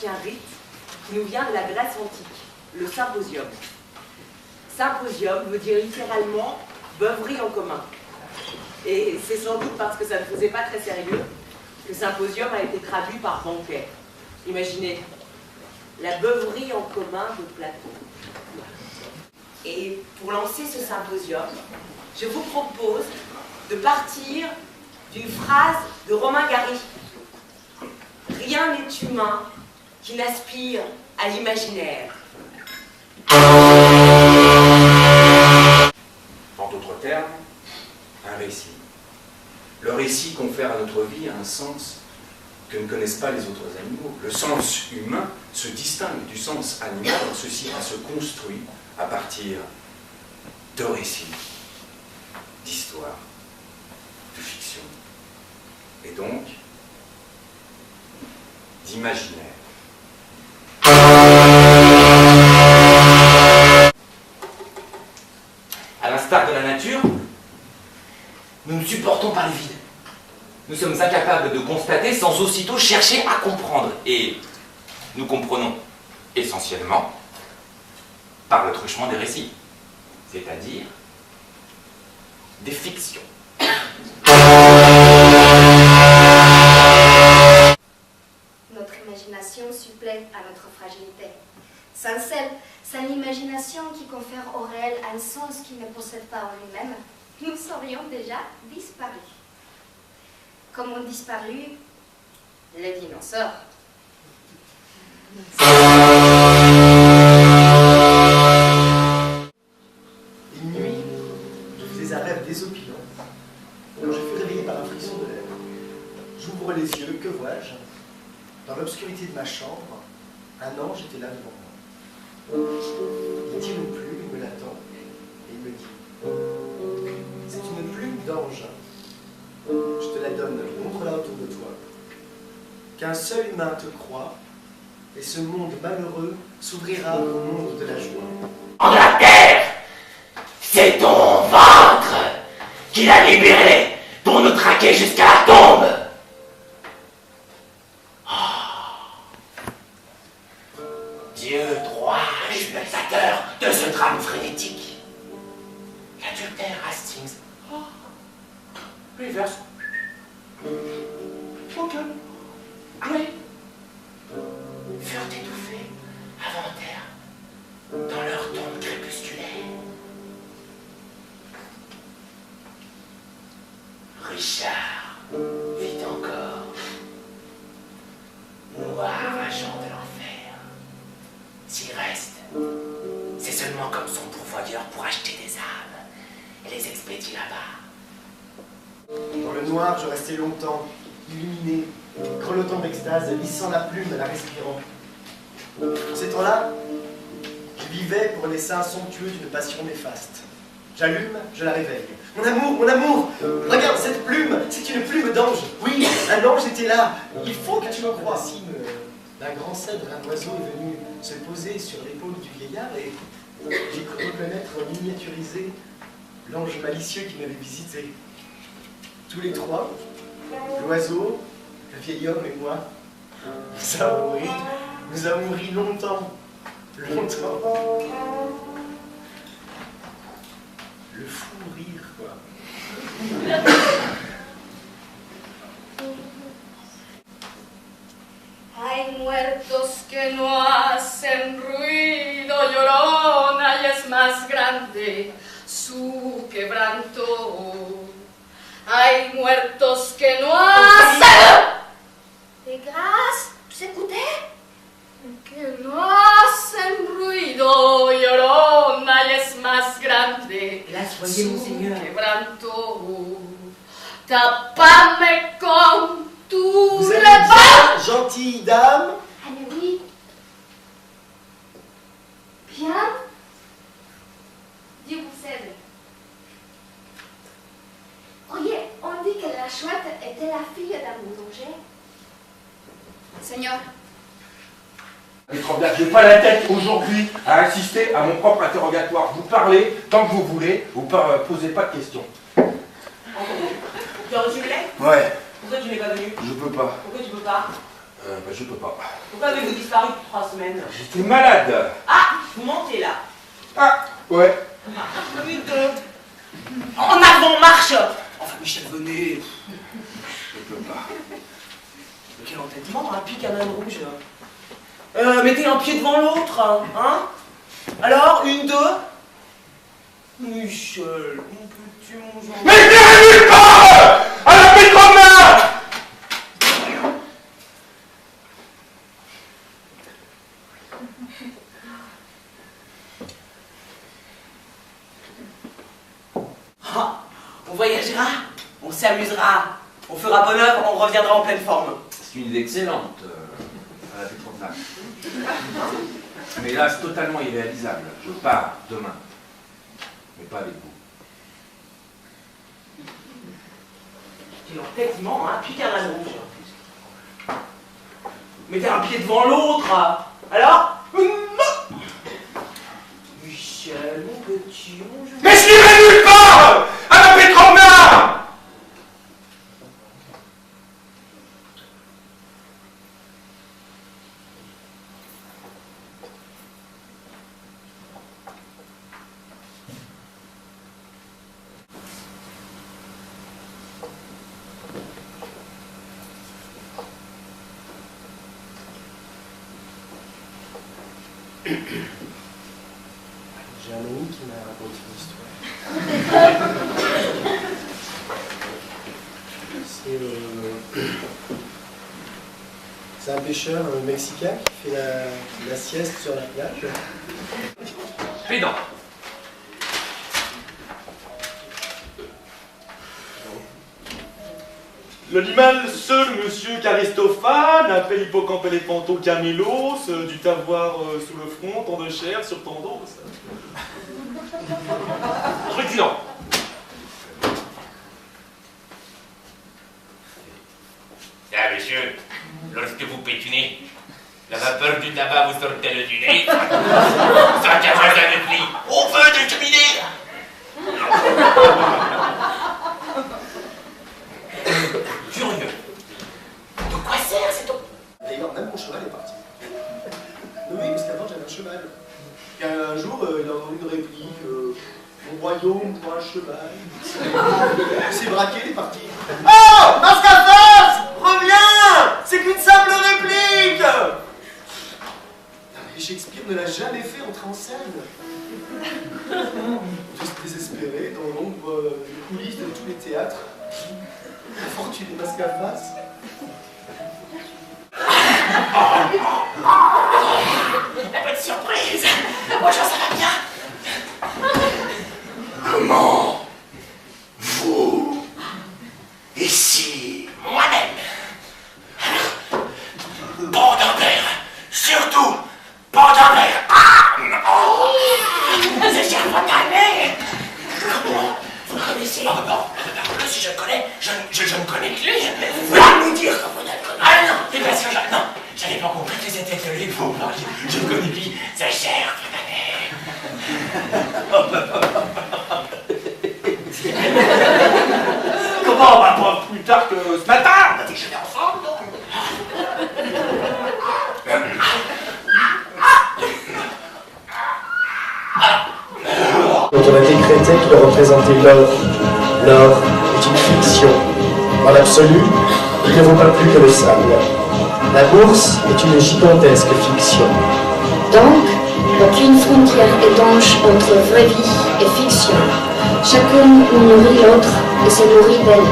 ancien rite qui nous vient de la Grèce antique, le symposium. Symposium veut dire littéralement beuverie en commun. Et c'est sans doute parce que ça ne faisait pas très sérieux que symposium a été traduit par banquet. Imaginez, la beuverie en commun de Platon. Et pour lancer ce symposium, je vous propose de partir d'une phrase de Romain Gary. Rien n'est humain qui n'aspire à l'imaginaire. En d'autres termes, un récit. Le récit confère à notre vie un sens que ne connaissent pas les autres animaux. Le sens humain se distingue du sens animal, ceci se construit à partir de récits, d'histoires, de fiction, et donc d'imaginaire. À l'instar de la nature, nous ne supportons pas le vide. Nous sommes incapables de constater sans aussitôt chercher à comprendre. Et nous comprenons essentiellement par le truchement des récits, c'est-à-dire des fictions. Notre imagination supplée à notre fragilité. Sans elle, sans l'imagination qui confère au réel un sens qu'il ne possède pas en lui-même, nous serions déjà disparus. Comme ont disparu les dinosaures. Une nuit, je faisais un rêve désopilant. Alors je fus réveillé par un frisson de l'air. J'ouvre les yeux, que vois-je? Dans l'obscurité de ma chambre, un ange était là devant moi. Il tire une plume, il me l'attend, et il me dit: c'est une plume d'ange. Je te la donne, montre-la autour de toi. Qu'un seul humain te croit, et ce monde malheureux s'ouvrira au monde de la joie. En la terre, c'est ton ventre qui l'a libéré pour nous traquer jusqu'à la tombe. Dieu droit jubilateur de ce drame frénétique. L'adultère Hastings. Reverse. Aucun. Grey. Furent étouffés avant terre dans leur tombe crépusculaire. Richard vit encore. Noir agent de l'enfer. S'il reste, c'est seulement comme son pourvoyeur pour acheter des âmes et les expédier là-bas. Dans le noir, je restais longtemps, illuminé, grelottant d'extase, lissant la plume, la respirant. Ces temps-là, je vivais pour les seins somptueux d'une passion néfaste. J'allume, je la réveille. Mon amour, regarde cette plume, c'est une plume d'ange. Oui, un ange était là. Il faut que tu me crois. D'un grand cèdre, un oiseau est venu se poser sur l'épaule du vieillard et j'ai cru reconnaître miniaturisé l'ange malicieux qui m'avait visité. Tous les trois, l'oiseau, le vieil homme et moi, nous avons ri longtemps. Le fou rire, quoi. Hay muertos que no hacen ruido, llorona, y es más grande su quebranto. Hay muertos que no hacen... De grâce, vous écoutez? Que no hacen ruido, llorona, y es más grande su quebranto. Tapame con tu Vous allez repas. bien, gentille dame? Ah mais oui. Bien. Dieu vous aide. Voyez, on dit que la chouette était la fille d'un boulanger. Seigneur. Je n'ai pas la tête aujourd'hui à assister à mon propre interrogatoire. Vous parlez tant que vous voulez, vous ne posez pas de questions. Tu as reçu le lait? Ouais, Pourquoi tu n'es pas venu? je peux pas. Pourquoi tu peux pas? Je peux pas. Pourquoi avez-vous disparu depuis 3 semaines? J'étais malade. Ah, vous mentez là. Ah, ouais. En avant, marche. Enfin, Michel, venez. Je peux pas. Quel entêtement, un pic à main rouge. Mettez un pied devant l'autre, hein? Alors, 1, 2. Michel, mon petit, mon Jean. Mais t'es nulle part à la Pétrona! Ah, on voyagera, on s'amusera, on fera bonne œuvre, on reviendra en pleine forme. C'est une idée excellente, à la Pétrona. Mais là, c'est totalement irréalisable. Je pars demain. Mais pas avec vous. Quel entêtement, hein? Pique à main rouge. Mettez un pied devant l'autre. Alors? Michel, mon petit, mon Jean. Mais je n'irai nulle part à la Pétrona! J'ai un ami qui m'a raconté une histoire. C'est un pêcheur mexicain qui fait la sieste sur la plage. Pédant. L'animal seul, monsieur Charistophane, appelle hippocampe éléphanto camélos, dut avoir sous le front tant de chair sur tant d'os. Truculent. Ah, monsieur, lorsque vous pétunez, la vapeur du tabac vous sort-elle du nez? Ça cavale avec lui au feu de cheminée. Curieux. De quoi sert cet homme? D'ailleurs, même mon cheval est parti. Oui, parce qu'avant j'avais un cheval. Et un jour, il a entendu une réplique mon royaume pour un cheval. Il s'est braqué, il est parti. Oh, masque à face, reviens. C'est qu'une simple réplique. Et Shakespeare ne l'a jamais fait entrer en scène. Tous désespérés dans l'ombre des coulisses de tous les théâtres. La fortune des masques à face. La bonne surprise. Bonjour, ça va bien? Comment vous, ici, moi-même, Pandambert, surtout Pandambert. Ah non, c'est cher Pandambert. Comment vous le connaissez? Oh non, si je le connais, je ne connais que lui. Mais vous voulez nous dire que vous ne le connaissez? Ah non, c'est parce que non, j'avais pas compris que c'était lui pour moi. Je le connais lui, c'est cher Pandambert. Comment? Bah, pas plus tard que ce matin! On a déjeuné ensemble, non? Quand on a décrété qu'il représentait l'or, l'or est une fiction. Dans l'absolu, il ne vaut pas plus que le sable. La bourse est une gigantesque fiction. Donc, aucune frontière étanche entre vraie vie et fiction. Chacune nourrit l'autre et se nourrit d'elle.